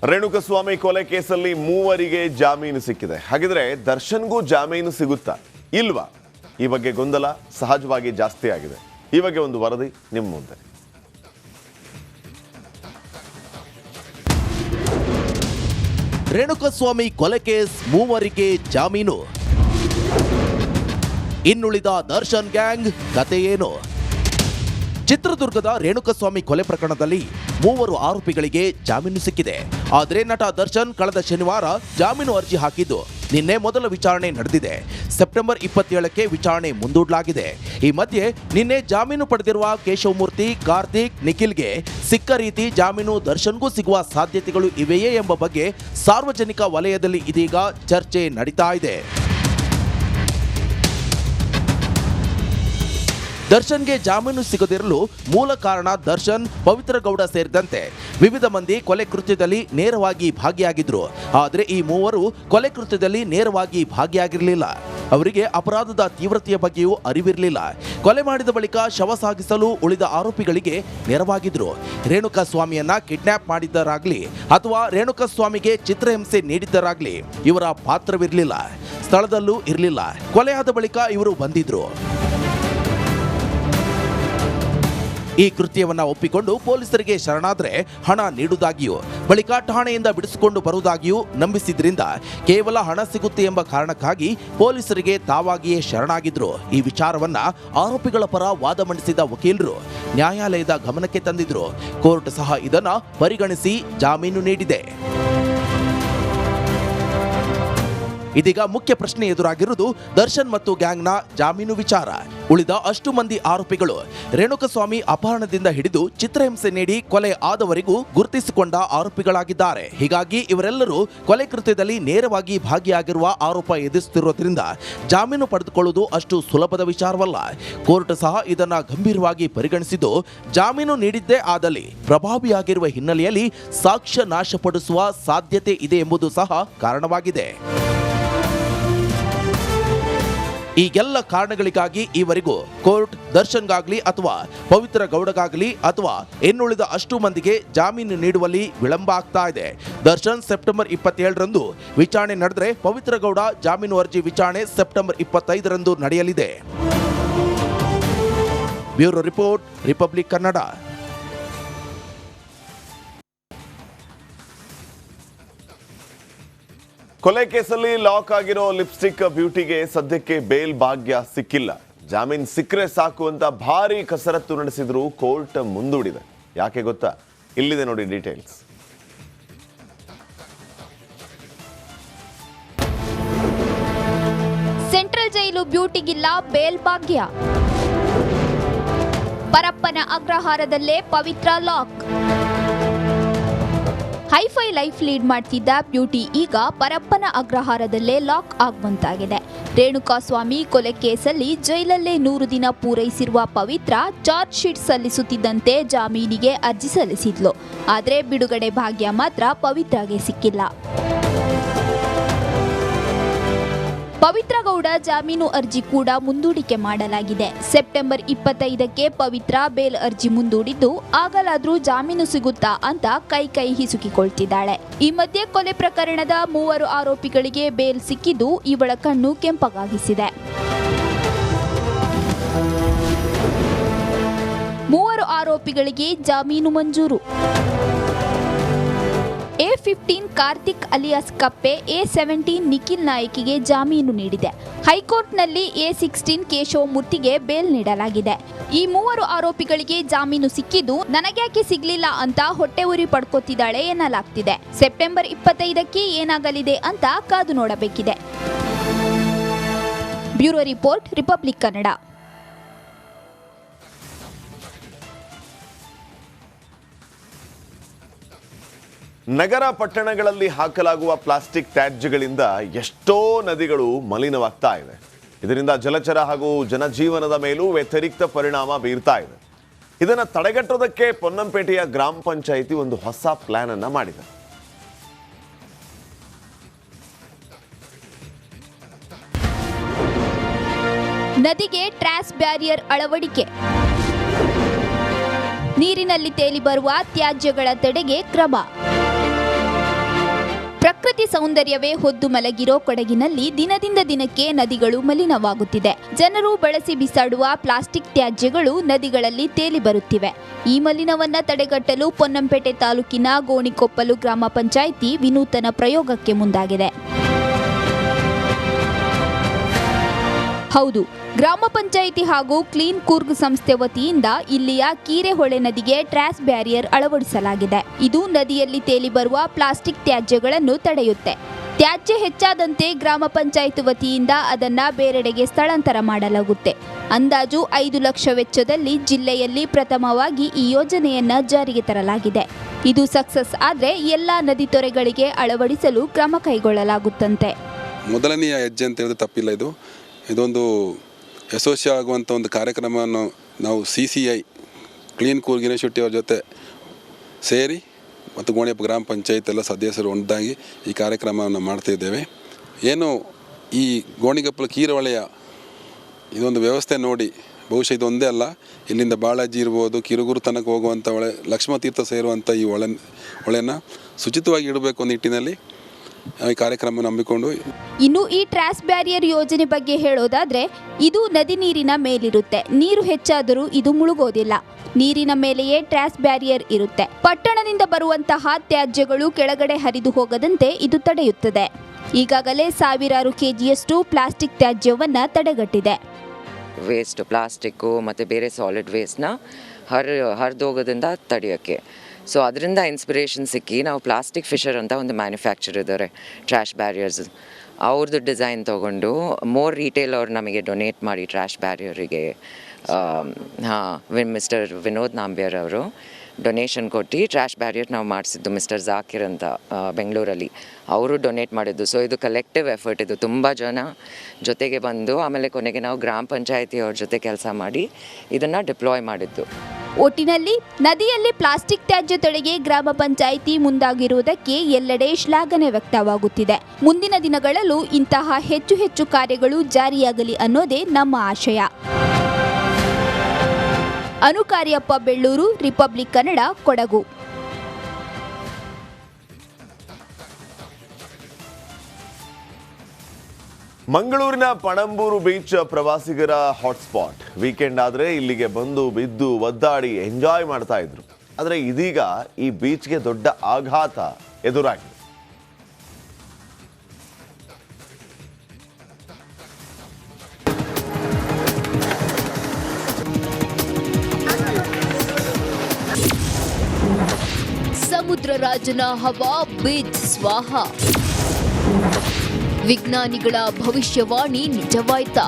ರೇಣುಕಸ್ವಾಮಿ ಕೊಲೆ ಕೇಸಲ್ಲಿ ಮೂವರಿಗೆ ಜಾಮೀನು ಸಿಕ್ಕಿದೆ. ಹಾಗಿದ್ರೆ ದರ್ಶನ್ಗೂ ಜಾಮೀನು ಸಿಗುತ್ತಾ ಇಲ್ವಾ? ಈ ಬಗ್ಗೆ ಗೊಂದಲ ಸಹಜವಾಗಿ ಜಾಸ್ತಿ ಆಗಿದೆ. ಈ ಬಗ್ಗೆ ಒಂದು ವರದಿ ನಿಮ್ಮ ಮುಂದೆ. ರೇಣುಕಸ್ವಾಮಿ ಕೊಲೆ ಕೇಸ್ ಮೂವರಿಗೆ ಜಾಮೀನು. ಇನ್ನುಳಿದ ದರ್ಶನ್ ಗ್ಯಾಂಗ್ ಕತೆ ಏನು? ಚಿತ್ರದುರ್ಗದ ರೇಣುಕಸ್ವಾಮಿ ಕೊಲೆ ಪ್ರಕರಣದಲ್ಲಿ ಮೂವರು ಆರೋಪಿಗಳಿಗೆ ಜಾಮೀನು ಸಿಕ್ಕಿದೆ. ಆದರೆ ನಟ ದರ್ಶನ್ ಕಳೆದ ಶನಿವಾರ ಜಾಮೀನು ಅರ್ಜಿ ಹಾಕಿದ್ದು ನಿನ್ನೆ ಮೊದಲ ವಿಚಾರಣೆ ನಡೆದಿದೆ. ಸೆಪ್ಟೆಂಬರ್ 27ಕ್ಕೆ ವಿಚಾರಣೆ ಮುಂದೂಡಲಾಗಿದೆ. ಈ ಮಧ್ಯೆ ನಿನ್ನೆ ಜಾಮೀನು ಪಡೆದಿರುವ ಕೇಶವಮೂರ್ತಿ, ಕಾರ್ತಿಕ್, ನಿಖಿಲ್ಗೆ ಸಿಕ್ಕ ರೀತಿ ಜಾಮೀನು ದರ್ಶನ್ಗೂ ಸಿಗುವ ಸಾಧ್ಯತೆಗಳು ಇವೆಯೇ ಎಂಬ ಬಗ್ಗೆ ಸಾರ್ವಜನಿಕ ವಲಯದಲ್ಲಿ ಇದೀಗ ಚರ್ಚೆ ನಡೀತಾ ಇದೆ. ದರ್ಶನ್ಗೆ ಜಾಮೀನು ಸಿಗದಿರಲು ಮೂಲ ಕಾರಣ ದರ್ಶನ್, ಪವಿತ್ರ ಗೌಡ ಸೇರಿದಂತೆ ವಿವಿಧ ಮಂದಿ ಕೊಲೆ ಕೃತ್ಯದಲ್ಲಿ ನೇರವಾಗಿ ಭಾಗಿಯಾಗಿದ್ರು. ಆದರೆ ಈ ಮೂವರು ಕೊಲೆ ಕೃತ್ಯದಲ್ಲಿ ನೇರವಾಗಿ ಭಾಗಿಯಾಗಿರಲಿಲ್ಲ. ಅವರಿಗೆ ಅಪರಾಧದ ತೀವ್ರತೆಯ ಬಗ್ಗೆಯೂ ಅರಿವಿರಲಿಲ್ಲ. ಕೊಲೆ ಮಾಡಿದ ಬಳಿಕ ಶವ ಸಾಗಿಸಲು ಉಳಿದ ಆರೋಪಿಗಳಿಗೆ ನೆರವಾಗಿದ್ರು. ರೇಣುಕಸ್ವಾಮಿಯನ್ನ ಕಿಡ್ನಾಪ್ ಮಾಡಿದ್ದರಾಗ್ಲಿ ಅಥವಾ ರೇಣುಕಸ್ವಾಮಿಗೆ ಚಿತ್ರಹಿಂಸೆ ನೀಡಿದ್ದರಾಗ್ಲಿ ಇವರ ಪಾತ್ರವಿರಲಿಲ್ಲ. ಸ್ಥಳದಲ್ಲೂ ಇರಲಿಲ್ಲ. ಕೊಲೆಯಾದ ಬಳಿಕ ಇವರು ಬಂದಿದ್ರು. ಈ ಕೃತ್ಯವನ್ನ ಒಪ್ಪಿಕೊಂಡು ಪೊಲೀಸರಿಗೆ ಶರಣಾದ್ರೆ ಹಣ ನೀಡುವುದಾಗಿಯೂ ಬಳಿಕ ಠಾಣೆಯಿಂದ ಬಿಡಿಸಿಕೊಂಡು ಬರುವುದಾಗಿಯೂ ನಂಬಿಸಿದ್ರಿಂದ ಕೇವಲ ಹಣ ಸಿಗುತ್ತೆ ಎಂಬ ಕಾರಣಕ್ಕಾಗಿ ಪೊಲೀಸರಿಗೆ ತಾವಾಗಿಯೇ ಶರಣಾಗಿದ್ರು. ಈ ವಿಚಾರವನ್ನ ಆರೋಪಿಗಳ ಪರ ವಾದ ಮಂಡಿಸಿದ ವಕೀಲರು ನ್ಯಾಯಾಲಯದ ಗಮನಕ್ಕೆ ತಂದಿದ್ರು. ಕೋರ್ಟ್ ಸಹ ಇದನ್ನ ಪರಿಗಣಿಸಿ ಜಾಮೀನು ನೀಡಿದೆ. ಇದೀಗ ಮುಖ್ಯ ಪ್ರಶ್ನೆ ಎದುರಾಗಿರುವುದು ದರ್ಶನ್ ಮತ್ತು ಗ್ಯಾಂಗ್ನ ಜಾಮೀನು ವಿಚಾರ. ಉಳಿದ ಅಷ್ಟು ಮಂದಿ ಆರೋಪಿಗಳು ರೇಣುಕಸ್ವಾಮಿ ಅಪಹರಣದಿಂದ ಹಿಡಿದು ಚಿತ್ರಹಿಂಸೆ ನೀಡಿ ಕೊಲೆ ಆದವರೆಗೂ ಗುರುತಿಸಿಕೊಂಡ ಆರೋಪಿಗಳಾಗಿದ್ದಾರೆ. ಹೀಗಾಗಿ ಇವರೆಲ್ಲರೂ ಕೊಲೆ ಕೃತ್ಯದಲ್ಲಿ ನೇರವಾಗಿ ಭಾಗಿಯಾಗಿರುವ ಆರೋಪ ಎದುರಿಸುತ್ತಿರುವುದರಿಂದ ಜಾಮೀನು ಪಡೆದುಕೊಳ್ಳುವುದು ಅಷ್ಟು ಸುಲಭದ ವಿಚಾರವಲ್ಲ. ಕೋರ್ಟ್ ಸಹ ಇದನ್ನ ಗಂಭೀರವಾಗಿ ಪರಿಗಣಿಸಿದ್ದು ಜಾಮೀನು ನೀಡಿದ್ದೇ ಆದಲ್ಲಿ ಪ್ರಭಾವಿಯಾಗಿರುವ ಹಿನ್ನೆಲೆಯಲ್ಲಿ ಸಾಕ್ಷ್ಯ ನಾಶಪಡಿಸುವ ಸಾಧ್ಯತೆ ಇದೆ ಎಂಬುದು ಸಹ ಕಾರಣವಾಗಿದೆ. ಈ ಎಲ್ಲ ಕಾರಣಗಳಿಗಾಗಿ ಈವರೆಗೂ ಕೋರ್ಟ್ ದರ್ಶನ್ಗಾಗ್ಲಿ ಅಥವಾ ಪವಿತ್ರ ಗೌಡಗಾಗ್ಲಿ ಅಥವಾ ಇನ್ನುಳಿದ ಅಷ್ಟು ಮಂದಿಗೆ ಜಾಮೀನು ನೀಡುವಲ್ಲಿ ವಿಳಂಬ ಆಗ್ತಾ ಇದೆ. ದರ್ಶನ್ ಸೆಪ್ಟೆಂಬರ್ 27ರಂದು ವಿಚಾರಣೆ ನಡೆದರೆ ಪವಿತ್ರ ಗೌಡ ಜಾಮೀನು ಅರ್ಜಿ ವಿಚಾರಣೆ ಸೆಪ್ಟೆಂಬರ್ 25ರಂದು ನಡೆಯಲಿದೆ. Bureau report, Republic Kannada. ಕೊಲೆ ಕೇಸಲ್ಲಿ ಲಾಕ್ ಆಗಿರೋ ಲಿಪ್ಸ್ಟಿಕ್ ಬ್ಯೂಟಿಗೆ ಸದ್ಯಕ್ಕೆ ಬೇಲ್ ಭಾಗ್ಯ ಸಿಕ್ಕಿಲ್ಲ. ಜಾಮೀನು ಸಿಕ್ಕರೆ ಸಾಕು ಅಂತ ಭಾರಿ ಕಸರತ್ತು ನಡೆಸಿದ್ರು ಕೋರ್ಟ್ ಮುಂದೂಡಿದೆ. ಯಾಕೆ ಗೊತ್ತಾ? ಇಲ್ಲಿದೆ ನೋಡಿ ಡೀಟೇಲ್ಸ್. ಸೆಂಟ್ರಲ್ ಜೈಲು ಬ್ಯೂಟಿಗಿಲ್ಲ ಬೇಲ್ ಭಾಗ್ಯ. ಪರಪ್ಪನ ಅಗ್ರಹಾರದಲ್ಲೇ ಪವಿತ್ರ ಲಾಕ್. ಹೈಫೈ ಲೈಫ್ ಲೀಡ್ ಮಾಡ್ತಿದ್ದ ಬ್ಯೂಟಿ ಈಗ ಪರಪ್ಪನ ಅಗ್ರಹಾರದಲ್ಲೇ ಲಾಕ್ ಆಗುವಂತಾಗಿದೆ. ರೇಣುಕಸ್ವಾಮಿ ಕೊಲೆ ಕೇಸಲ್ಲಿ ಜೈಲಲ್ಲೇ 100 ದಿನ ಪೂರೈಸಿರುವ ಪವಿತ್ರ ಚಾರ್ಜ್ ಶೀಟ್ ಸಲ್ಲಿಸುತ್ತಿದ್ದಂತೆ ಜಾಮೀನಿಗೆ ಅರ್ಜಿ ಸಲ್ಲಿಸಿದ್ಲು. ಆದರೆ ಬಿಡುಗಡೆ ಭಾಗ್ಯ ಮಾತ್ರ ಪವಿತ್ರಗೆ ಸಿಕ್ಕಿಲ್ಲ. ಪವಿತ್ರ ಗೌಡ ಜಾಮೀನು ಅರ್ಜಿ ಕೂಡ ಮುಂದೂಡಿಕೆ ಮಾಡಲಾಗಿದೆ. ಸೆಪ್ಟೆಂಬರ್ 25ಕ್ಕೆ ಪವಿತ್ರ ಬೇಲ್ ಅರ್ಜಿ ಮುಂದೂಡಿದ್ದು ಆಗಲಾದ್ರೂ ಜಾಮೀನು ಸಿಗುತ್ತಾ ಅಂತ ಕೈ ಹಿಸುಕಿಕೊಳ್ತಿದ್ದಾಳೆ. ಈ ಮಧ್ಯೆ ಕೊಲೆ ಪ್ರಕರಣದ 3 ಆರೋಪಿಗಳಿಗೆ ಬೇಲ್ ಸಿಕ್ಕಿದ್ದು ಇವಳ ಕಣ್ಣು ಕೆಂಪಗಾಗಿಸಿದೆ. 3 ಆರೋಪಿಗಳಿಗೆ ಜಾಮೀನು ಮಂಜೂರು. A15 ಕಾರ್ತಿಕ್ ಅಲಿಯಾಸ್ ಕಪ್ಪೆ, A17 ನಿಖಿಲ್ ನಾಯ್ಕಿಗೆ ಜಾಮೀನು ನೀಡಿದೆ. ಹೈಕೋರ್ಟ್ನಲ್ಲಿ A16 ಕೇಶವಮೂರ್ತಿಗೆ ಬೇಲ್ ನೀಡಲಾಗಿದೆ. ಈ 3 ಆರೋಪಿಗಳಿಗೆ ಜಾಮೀನು ಸಿಕ್ಕಿದ್ದು ನನಗ್ಯಾಕೆ ಸಿಗ್ಲಿಲ್ಲ ಅಂತ ಹೊಟ್ಟೆ ಉರಿ ಪಡ್ಕೋತಿದ್ದಾಳೆ ಎನ್ನಲಾಗ್ತಿದೆ. ಸೆಪ್ಟೆಂಬರ್ 25ಕ್ಕೆ ಏನಾಗಲಿದೆ ಅಂತ ಕಾದು ನೋಡಬೇಕಿದೆ. Bureau report, Republic Kannada. ನಗರ ಪಟ್ಟಣಗಳಲ್ಲಿ ಹಾಕಲಾಗುವ ಪ್ಲಾಸ್ಟಿಕ್ ತ್ಯಾಜ್ಯಗಳಿಂದ ಎಷ್ಟೋ ನದಿಗಳು ಮಲಿನವಾಗ್ತಾ ಇವೆ. ಇದರಿಂದ ಜಲಚರ ಹಾಗೂ ಜನಜೀವನದ ಮೇಲೂ ವ್ಯತಿರಿಕ್ತ ಪರಿಣಾಮ ಬೀರ್ತಾ ಇದೆ. ಇದನ್ನು ತಡೆಗಟ್ಟೋದಕ್ಕೆ ಪೊನ್ನಂಪೇಟೆಯ ಗ್ರಾಮ ಪಂಚಾಯಿತಿ ಒಂದು ಹೊಸ ಪ್ಲಾನ್ ಅನ್ನ ಮಾಡಿದೆ. ನದಿಗೆ ಟ್ರಾಸ್ ಬ್ಯಾರಿಯರ್ ಅಳವಡಿಕೆ. ನೀರಿನಲ್ಲಿ ತೇಲಿ ಬರುವ ತ್ಯಾಜ್ಯಗಳ ತಡೆಗೆ ಕ್ರಮ. ಪ್ರಕೃತಿ ಸೌಂದರ್ಯವೇ ಹೊದ್ದು ಮಲಗಿರೋ ಕೊಡಗಿನಲ್ಲಿ ದಿನದಿಂದ ದಿನಕ್ಕೆ ನದಿಗಳು ಮಲಿನವಾಗುತ್ತಿದೆ. ಜನರು ಬಳಸಿ ಬಿಸಾಡುವ ಪ್ಲಾಸ್ಟಿಕ್ ತ್ಯಾಜ್ಯಗಳು ನದಿಗಳಲ್ಲಿ ತೇಲಿ ಬರುತ್ತಿವೆ. ಈ ಮಲಿನವನ್ನ ತಡೆಗಟ್ಟಲು ಪೊನ್ನಂಪೇಟೆ ತಾಲೂಕಿನ ಗೋಣಿಕೊಪ್ಪಲು ಗ್ರಾಮ ಪಂಚಾಯಿತಿ ವಿನೂತನ ಪ್ರಯೋಗಕ್ಕೆ ಮುಂದಾಗಿದೆ. ಹೌದು, ಗ್ರಾಮ ಪಂಚಾಯಿತಿ ಹಾಗೂ ಕ್ಲೀನ್ ಕೂರ್ಗ್ ಸಂಸ್ಥೆ ವತಿಯಿಂದ ಇಲ್ಲಿಯ ಕೀರೆಹೊಳೆ ನದಿಗೆ ಟ್ರಾಶ್ ಬ್ಯಾರಿಯರ್ ಅಳವಡಿಸಲಾಗಿದೆ. ಇದು ನದಿಯಲ್ಲಿ ತೇಲಿ ಬರುವ ಪ್ಲಾಸ್ಟಿಕ್ ತ್ಯಾಜ್ಯಗಳನ್ನು ತಡೆಯುತ್ತೆ. ತ್ಯಾಜ್ಯ ಹೆಚ್ಚಾದಂತೆ ಗ್ರಾಮ ಪಂಚಾಯತ್ ವತಿಯಿಂದ ಅದನ್ನ ಬೇರೆಡೆಗೆ ಸ್ಥಳಾಂತರ ಮಾಡಲಾಗುತ್ತೆ. ಅಂದಾಜು 5 ಲಕ್ಷ ವೆಚ್ಚದಲ್ಲಿ ಜಿಲ್ಲೆಯಲ್ಲಿ ಪ್ರಥಮವಾಗಿ ಈ ಯೋಜನೆಯನ್ನ ಜಾರಿಗೆ ತರಲಾಗಿದೆ. ಇದು ಸಕ್ಸಸ್ ಆದರೆ ಎಲ್ಲಾ ನದಿ ತೊರೆಗಳಿಗೆ ಅಳವಡಿಸಲು ಕ್ರಮ ಕೈಗೊಳ್ಳಲಾಗುತ್ತಂತೆ. ಮೊದಲನೆಯ ಹೆಜ್ಜೆ ಅಂತ ಹೇಳಿದ್ರೆ ತಪ್ಪಿಲ್ಲ. ಇದೊಂದು ಯಶಸ್ವಿ ಆಗುವಂಥ ಒಂದು ಕಾರ್ಯಕ್ರಮವನ್ನು ನಾವು CCI ಕ್ಲೀನ್ ಕೂರ್ಗ್ ಯೂನಿವರ್ಸಿಟಿ ಅವ್ರ ಜೊತೆ ಸೇರಿ ಮತ್ತು ಗೋಣಿಕೊಪ್ಪ ಗ್ರಾಮ ಪಂಚಾಯತ್ ಎಲ್ಲ ಸದಸ್ಯರು ಒಂದಾಗಿ ಈ ಕಾರ್ಯಕ್ರಮವನ್ನು ಮಾಡ್ತಾಯಿದ್ದೇವೆ. ಏನು ಈ ಗೋಣಿಕೊಪ್ಪಲು ಕೀರೆಹೊಳೆಯ ಇದೊಂದು ವ್ಯವಸ್ಥೆ ನೋಡಿ ಬಹುಶಃ ಇದೊಂದೇ ಅಲ್ಲ, ಇಲ್ಲಿಂದ ಬಾಳಾಜಿ ಇರ್ಬೋದು, ಕಿರುಗೂರು ತನಕ ಹೋಗುವಂಥ ಹೊಳೆ, ಲಕ್ಷ್ಮತೀರ್ಥ ಸೇರುವಂಥ ಈ ಹೊಳೆಯನ್ನು ಶುಚಿತ್ವವಾಗಿ ಇಡಬೇಕು ಅನ್ನೋ ನಿಟ್ಟಿನಲ್ಲಿ ಈ ಕಾರ್ಯಕ್ರಮ ನಂಬಿಕೊಂಡು. ಇನ್ನು ಈ ಟ್ರಾಶ್ ಬ್ಯಾರಿಯರ್ ಯೋಜನೆ ಬಗ್ಗೆ ಹೇಳೋದಾದ್ರೆ, ಇದು ನದಿ ನೀರಿನ ಮೇಲಿರುತ್ತೆ. ನೀರು ಹೆಚ್ಚಾದರೂ ಇದು ಮುಳುಗೋದಿಲ್ಲ. ನೀರಿನ ಮೇಲೆಯೇ ಟ್ರಾಶ್ ಬ್ಯಾರಿಯರ್ ಇರುತ್ತೆ. ಪಟ್ಟಣದಿಂದ ಬರುವಂತಹ ತ್ಯಾಜ್ಯಗಳು ಕೆಳಗಡೆ ಹರಿದು ಹೋಗದಂತೆ ಇದು ತಡೆಯುತ್ತದೆ. ಈಗಾಗಲೇ ಸಾವಿರಾರು ಕೆಜಿಯಷ್ಟು ಪ್ಲಾಸ್ಟಿಕ್ ತ್ಯಾಜ್ಯವನ್ನ ತಡೆಗಟ್ಟಿದೆ. ವೇಸ್ಟ್ ಪ್ಲಾಸ್ಟಿಕ್ಕು ಮತ್ತು ಬೇರೆ ಸಾಲಿಡ್ ವೇಸ್ಟ್ನ ಹರಿದೋಗೋದ್ರಿಂದ ತಡೆಯೋಕ್ಕೆ. ಸೊ ಅದರಿಂದ ಇನ್ಸ್ಪಿರೇಷನ್ ಸಿಕ್ಕಿ ನಾವು ಪ್ಲಾಸ್ಟಿಕ್ ಫಿಶರ್ ಅಂತ ಒಂದು ಮ್ಯಾನುಫ್ಯಾಕ್ಚರ್ ಇದ್ದಾರೆ, ಟ್ರಾಶ್ ಬ್ಯಾರಿಯರ್ಸ್. ಅವ್ರದ್ದು ಡಿಸೈನ್ ತೊಗೊಂಡು ಮೋರ್ ರಿಟೇಲ್ ಅವ್ರು ನಮಗೆ ಡೊನೇಟ್ ಮಾಡಿ ಟ್ರಾಶ್ ಬ್ಯಾರಿಯರಿಗೆ ಮಿಸ್ಟರ್ ವಿನೋದ್ ನಾಂಬಿಯರ್ ಅವರು ಡೊನೇಷನ್ ಕೊಟ್ಟು ಟ್ರಾಶ್ ಬ್ಯಾರಿಯರ್ ನಾವು ಮಾಡಿಸಿದ್ದು. ಮಿಸ್ಟರ್ ಜಾಕಿರ್ ಅಂತ ಬೆಂಗಳೂರಲ್ಲಿ ಅವರು ಡೊನೇಟ್ ಮಾಡಿದ್ದು. ಸೊ ಇದು ಕಲೆಕ್ಟಿವ್ ಎಫರ್ಟ್. ಇದು ತುಂಬ ಜನ ಜೊತೆಗೆ ಬಂದು ಆಮೇಲೆ ಕೊನೆಗೆ ನಾವು ಗ್ರಾಮ ಪಂಚಾಯತಿ ಅವ್ರ ಜೊತೆ ಕೆಲಸ ಮಾಡಿ ಇದನ್ನು ಡಿಪ್ಲಾಯ್ ಮಾಡಿದ್ದು. ಒಟ್ಟಿನಲ್ಲಿ ನದಿಯಲ್ಲಿ ಪ್ಲಾಸ್ಟಿಕ್ ತ್ಯಾಜ್ಯ ತಡೆಗೆ ಗ್ರಾಮ ಪಂಚಾಯಿತಿ ಮುಂದಾಗಿರುವುದಕ್ಕೆ ಎಲ್ಲೆಡೆ ಶ್ಲಾಘನೆ ವ್ಯಕ್ತವಾಗುತ್ತಿದೆ. ಮುಂದಿನ ದಿನಗಳಲ್ಲೂ ಇಂತಹ ಹೆಚ್ಚು ಹೆಚ್ಚು ಕಾರ್ಯಗಳು ಜಾರಿಯಾಗಲಿ ಅನ್ನೋದೇ ನಮ್ಮ ಆಶಯ. ಅನುಕಾರ್ಯಪ್ಪ, ಬೆಳ್ಳೂರು, ರಿಪಬ್ಲಿಕ್ ಕನ್ನಡ, ಕೊಡಗು. ಮಂಗಳೂರಿನ ಪಣಂಬೂರು ಬೀಚ್ ಪ್ರವಾಸಿಗರ ಹಾಟ್ಸ್ಪಾಟ್. ವೀಕೆಂಡ್ ಆದರೆ ಇಲ್ಲಿಗೆ ಬಂದು ಬಿದ್ದು ಒದ್ದಾಡಿ ಎಂಜಾಯ್ ಮಾಡ್ತಾ ಇದ್ರು. ಆದರೆ ಇದೀಗ ಈ ಬೀಚ್ಗೆ ದೊಡ್ಡ ಆಘಾತ ಎದುರಾಗಿದೆ. ಸಮುದ್ರ ರಾಜನ ಹವಾ, ಬೀಚ್ ಸ್ವಾಹ. ವಿಜ್ಞಾನಿಗಳ ಭವಿಷ್ಯವಾಣಿ ನಿಜವಾಯ್ತಾ?